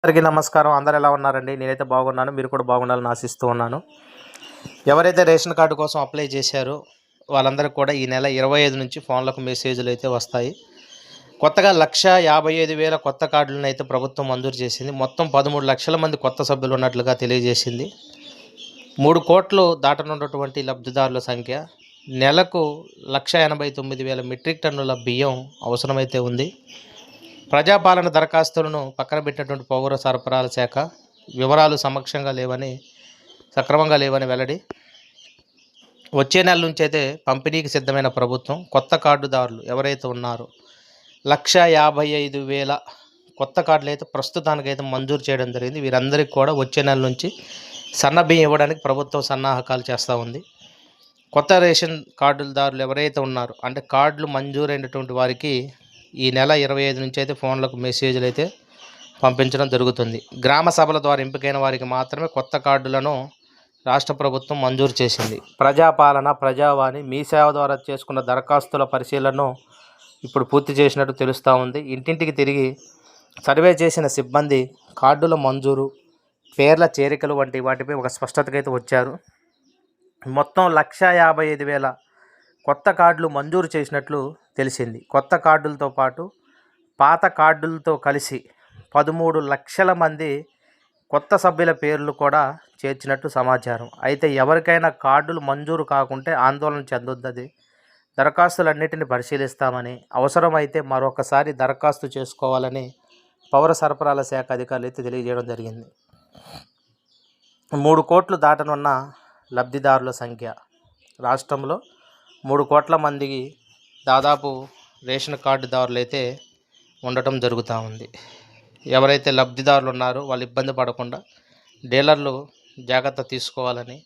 అందరికీ నమస్కారం. అందరు ఎలా ఉన్నారండి? నేనైతే బాగున్నాను. మీరు కూడా బాగుండాలని ఆశిస్తూ ఉన్నాను. ఎవరైతే రేషన్ కార్డు కోసం అప్లై చేశారో వాళ్ళందరికీ కూడా ఈ నెల 25 నుంచి ఫోన్లకు మెసేజ్లు అయితే వస్తాయి. కొత్తగా 1,55,000 కొత్త కార్డులను అయితే ప్రభుత్వం మంజూరు చేసింది. మొత్తం 13 లక్షల మంది కొత్త సభ్యులు ఉన్నట్లుగా తెలియజేసింది. 3 కోట్లు దాటనున్నటువంటి లబ్ధిదారుల సంఖ్య. నెలకు 1,89,000 మెట్రిక్ టన్నుల బియ్యం అవసరమైతే ఉంది. ప్రజాపాలన దరఖాస్తులను పక్కన పెట్టినటువంటి పౌర సరఫరాల శాఖ వివరాలు సక్రమంగా లేవని వెల్లడి. వచ్చే నెల నుంచి అయితే పంపిణీకి సిద్ధమైన ప్రభుత్వం కొత్త కార్డుదారులు ఎవరైతే ఉన్నారో 1,55,000 కొత్త కార్డులు అయితే ప్రస్తుతానికైతే మంజూరు చేయడం జరిగింది. వీరందరికీ కూడా వచ్చే నెల నుంచి సన్న బియ్యం ఇవ్వడానికి ప్రభుత్వం సన్నాహకాలు చేస్తూ ఉంది. కొత్త రేషన్ కార్డుదారులు ఎవరైతే ఉన్నారో అంటే కార్డులు మంజూరైనటువంటి వారికి ఈ నెల 25 నుంచి అయితే ఫోన్లకు మెసేజ్లు అయితే పంపించడం జరుగుతుంది. గ్రామ సభల ద్వారా ఎంపికైన వారికి మాత్రమే కొత్త కార్డులను రాష్ట్ర ప్రభుత్వం మంజూరు చేసింది. ప్రజాపాలన ప్రజావాణి మీ సేవ ద్వారా చేసుకున్న దరఖాస్తుల పరిశీలనను ఇప్పుడు పూర్తి చేసినట్టు తెలుస్తూ ఉంది. ఇంటింటికి తిరిగి సర్వే చేసిన సిబ్బంది కార్డుల మంజూరు, పేర్ల చేరికలు వంటి వాటిపై ఒక స్పష్టతకైతే వచ్చారు. మొత్తం 1,55,000 కొత్త కార్డులు మంజూరు చేసినట్లు తెలిసింది. కొత్త కార్డులతో పాటు పాత కార్డులతో కలిసి 13 లక్షల మంది కొత్త సభ్యుల పేర్లు కూడా చేర్చినట్టు సమాచారం. అయితే ఎవరికైనా కార్డులు మంజూరు కాకుంటే ఆందోళన చెందొద్దని, దరఖాస్తులన్నిటిని పరిశీలిస్తామని, అవసరమైతే మరొకసారి దరఖాస్తు చేసుకోవాలని పౌర సరఫరాల శాఖ అధికారులు అయితే తెలియజేయడం జరిగింది. 3 కోట్లు దాటనున్న లబ్ధిదారుల సంఖ్య. రాష్ట్రంలో 3 కోట్ల మందికి దాదాపు రేషన్ కార్డుదారులు అయితే ఉండటం జరుగుతూ ఉంది. ఎవరైతే లబ్ధిదారులు ఉన్నారో వాళ్ళు ఇబ్బంది పడకుండా డీలర్లు జాగ్రత్త తీసుకోవాలని,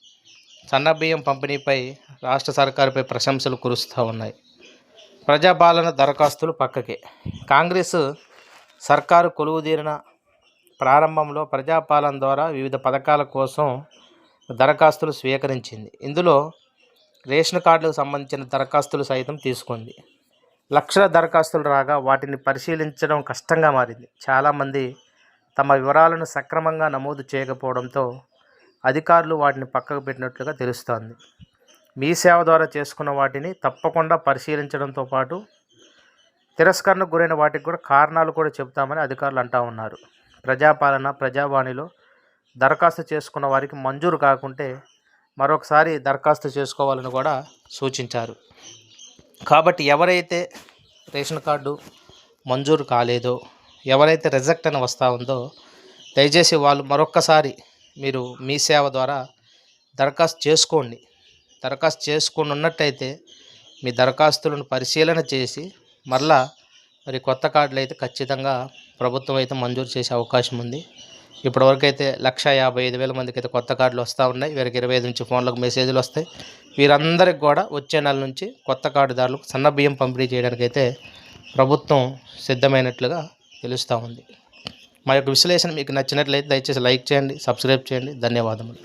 సన్న బియ్యం పంపిణీపై రాష్ట్ర సర్కారుపై ప్రశంసలు కురుస్తూ ఉన్నాయి. ప్రజాపాలన దరఖాస్తులు పక్కకే. కాంగ్రెస్ సర్కారు కొలువుదీరిన ప్రారంభంలో ప్రజాపాలన ద్వారా వివిధ పథకాల కోసం దరఖాస్తులు స్వీకరించింది. ఇందులో రేషన్ కార్డులకు సంబంధించిన దరఖాస్తులు సైతం తీసుకుంది. లక్షల దరఖాస్తులు రాగా వాటిని పరిశీలించడం కష్టంగా మారింది. చాలామంది తమ వివరాలను సక్రమంగా నమోదు చేయకపోవడంతో అధికారులు వాటిని పక్కకు పెట్టినట్లుగా తెలుస్తోంది. మీ సేవ ద్వారా చేసుకున్న వాటిని తప్పకుండా పరిశీలించడంతో పాటు తిరస్కరణకు గురైన వాటికి కూడా కారణాలు కూడా చెబుతామని అధికారులు అంటూ ఉన్నారు. ప్రజాపాలన ప్రజావాణిలో దరఖాస్తు చేసుకున్న వారికి మంజూరు కాకుంటే మరొకసారి దరఖాస్తు చేసుకోవాలని కూడా సూచించారు. కాబట్టి ఎవరైతే రేషన్ కార్డు మంజూరు కాలేదో, ఎవరైతే రిజెక్ట్ అని వస్తూ ఉందో దయచేసి వాళ్ళు మరొక్కసారి మీరు మీ సేవ ద్వారా దరఖాస్తు చేసుకోండి. దరఖాస్తు చేసుకుని ఉన్నట్టయితే మీ దరఖాస్తులను పరిశీలన చేసి మరి కొత్త కార్డులు అయితే ఖచ్చితంగా ప్రభుత్వం అయితే మంజూరు చేసే అవకాశం ఉంది. ఇప్పటివరకు అయితే 1,55,000 మందికి అయితే కొత్త కార్డులు వస్తూ ఉన్నాయి. వీరికి 25 నుంచి ఫోన్లకు మెసేజ్లు వస్తాయి. వీరందరికీ కూడా వచ్చే నెల నుంచి కొత్త కార్డుదారులకు సన్న బియ్యం పంపిణీ చేయడానికైతే ప్రభుత్వం సిద్ధమైనట్లుగా తెలుస్తూ ఉంది. మా యొక్క విశ్లేషణ మీకు నచ్చినట్లయితే దయచేసి లైక్ చేయండి, సబ్స్క్రైబ్ చేయండి. ధన్యవాదములు.